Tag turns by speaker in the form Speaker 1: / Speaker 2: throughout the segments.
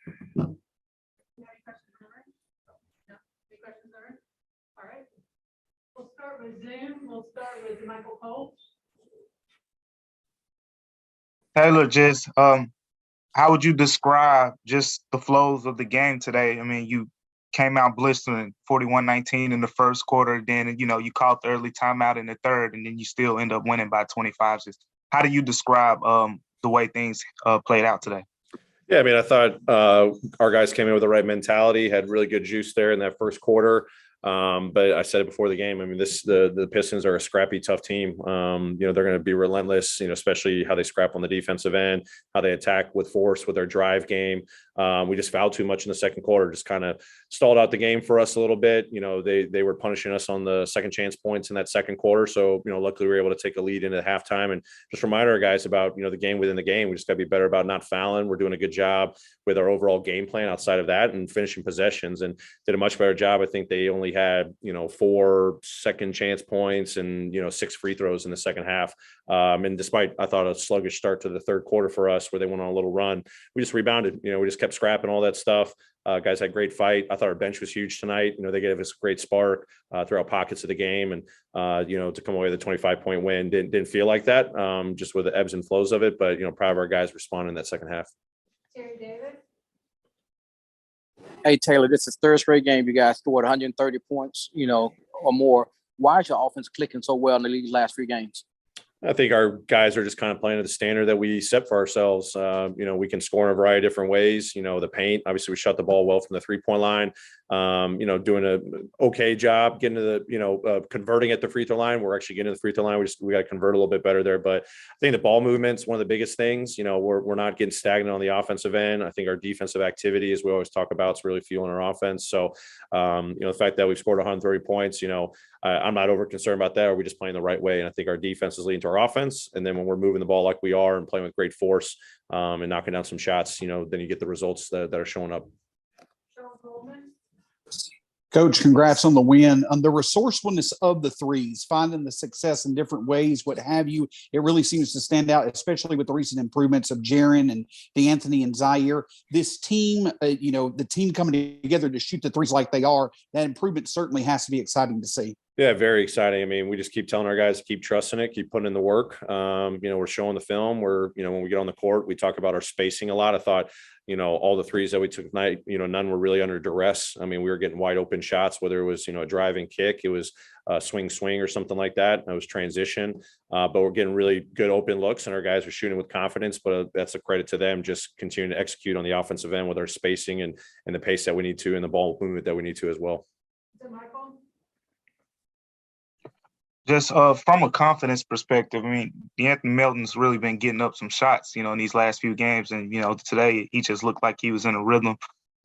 Speaker 1: Any questions, Aaron? No? Any questions, Aaron? All right. We'll start with Zoom. We'll start with Michael Cole.
Speaker 2: Taylor, just how would you describe just the flows of the game today? I mean, you came out blistering 41-19 in the first quarter, then you called the early timeout in the third, and then you still end up winning by 25. Just how do you describe the way things played out today?
Speaker 3: Yeah, I mean, I thought our guys came in with the right mentality, had really good juice there in that first quarter. But I said it before the game. I mean, the Pistons are a scrappy, tough team. They're going to be relentless, especially how they scrap on the defensive end, how they attack with force with their drive game. We just fouled too much in the second quarter, just kind of stalled out the game for us a little bit. They were punishing us on the second chance points in that second quarter. So, luckily we were able to take a lead into halftime and just remind our guys about, the game within the game. We just got to be better about not fouling. We're doing a good job with our overall game plan outside of that and finishing possessions, and did a much better job. I think they only had 4 second chance points and 6 free throws in the second half, and despite, I thought, a sluggish start to the third quarter for us where they went on a little run, we just rebounded. We just kept scrapping all that stuff. Guys had great fight. I thought our bench was huge tonight. They gave us a great spark throughout pockets of the game, and to come away with a 25-point win didn't feel like that, just with the ebbs and flows of it, but proud of our guys responding in that second half.
Speaker 1: Terry Davis.
Speaker 4: Hey, Taylor, this is third straight game. You guys scored 130 points, or more. Why is your offense clicking so well in the league's last 3 games?
Speaker 3: I think our guys are just kind of playing at the standard that we set for ourselves. We can score in a variety of different ways. The paint, obviously we shot the ball well from the 3-point line, doing a okay job getting to the, converting at the free throw line. We're actually getting to the free throw line. We got to convert a little bit better there, but I think the ball movement's one of the biggest things. We're not getting stagnant on the offensive end. I think our defensive activity, as we always talk about, is really fueling our offense. So, the fact that we've scored 130 points, I'm not over concerned about that. Are we just playing the right way? And I think our defense is leading to our offense. And then when we're moving the ball like we are and playing with great force, and knocking down some shots, then you get the results that are showing up.
Speaker 1: Sean Coleman.
Speaker 5: Coach, congrats on the win. The resourcefulness of the threes, finding the success in different ways, what have you, it really seems to stand out, especially with the recent improvements of Jaren and DeAnthony and Zaire. This team, the team coming together to shoot the threes like they are, that improvement certainly has to be exciting to see.
Speaker 3: Yeah, very exciting. I mean, we just keep telling our guys to keep trusting it, keep putting in the work. We're showing the film where, when we get on the court, we talk about our spacing a lot. I thought, all the threes that we took tonight, none were really under duress. I mean, we were getting wide open shots, whether it was, a driving kick, it was a swing or something like that. It was transition, but we're getting really good open looks and our guys are shooting with confidence, but that's a credit to them, just continuing to execute on the offensive end with our spacing and the pace that we need to, and the ball movement that we need to as well.
Speaker 1: Is it Michael?
Speaker 2: Just from a confidence perspective, I mean, DeAnthony Melton's really been getting up some shots, in these last few games. And, today he just looked like he was in a rhythm.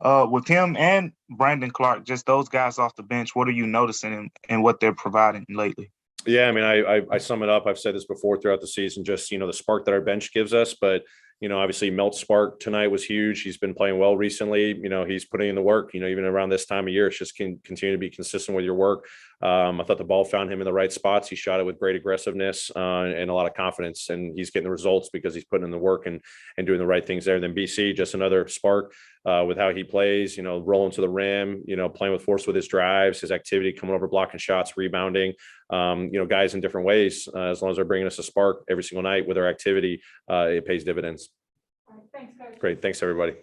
Speaker 2: With him and Brandon Clark, just those guys off the bench, what are you noticing and what they're providing lately?
Speaker 3: Yeah, I mean, I sum it up. I've said this before throughout the season, just, the spark that our bench gives us. But, obviously Melt's spark tonight was huge. He's been playing well recently. He's putting in the work, even around this time of year. It's just continue to be consistent with your work. I thought the ball found him in the right spots. He shot it with great aggressiveness and a lot of confidence, and he's getting the results because he's putting in the work and doing the right things there. Then BC, just another spark with how he plays, rolling to the rim, playing with force with his drives, his activity, coming over, blocking shots, rebounding, guys in different ways. As long as they're bringing us a spark every single night with their activity, it pays dividends.
Speaker 1: All right, thanks, guys.
Speaker 3: Great. Thanks, everybody.